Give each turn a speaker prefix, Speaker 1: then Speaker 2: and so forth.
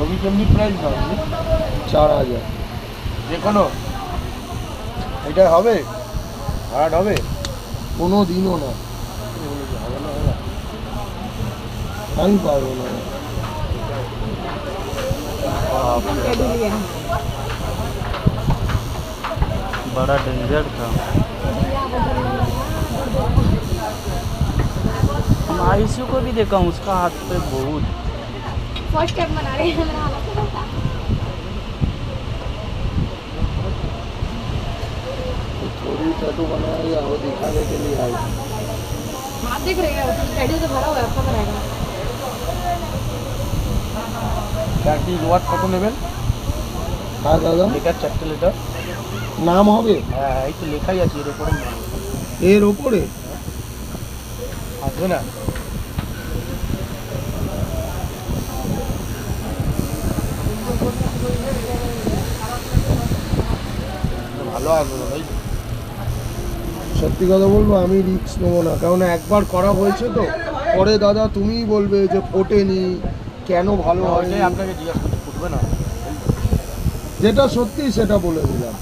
Speaker 1: ছবি কেমনি প্রাইস না
Speaker 2: 4000।
Speaker 1: যে কোনো এটা হবে হার্ড হবে
Speaker 2: কোনো দিনও না,
Speaker 1: হবে না হবে না
Speaker 2: আমি পারবো না।
Speaker 3: बड़ा डेंजर था। हम आयुषु को भी देखा हूँ, उसका हाथ पे बहुत
Speaker 4: फर्स्ट टाइम बना रहे हैं मेरा हालत तो था।
Speaker 2: थोड़ी टैटू बनाया या वो दिखाने के लिए आई।
Speaker 4: हाथ दिख रहे हैं स्टडी से भरा हुआ है आपका बनाएगा।
Speaker 1: চারটি ওয়াট কত নেবেন
Speaker 2: হ্যাঁ দাদা,
Speaker 1: লেটার 4টে লেটার
Speaker 2: নাম হবে
Speaker 1: হ্যাঁ এই তো লেখাই আছে এর উপরে
Speaker 2: এর ওপরে।
Speaker 1: আসবে না ভালো আসবে না ভাই
Speaker 2: সত্যি কথা বলবো, আমি রিস্ক নেবো না, কারণ একবার করা হয়েছে তো। পরে দাদা তুমিই বলবে যে ফোটেনি কেন, ভালো হয়নি।
Speaker 1: ওইটাই আপনাকে জিজ্ঞাসা করতে ফুটবে না
Speaker 2: যেটা সত্যি সেটা বলে দিলাম।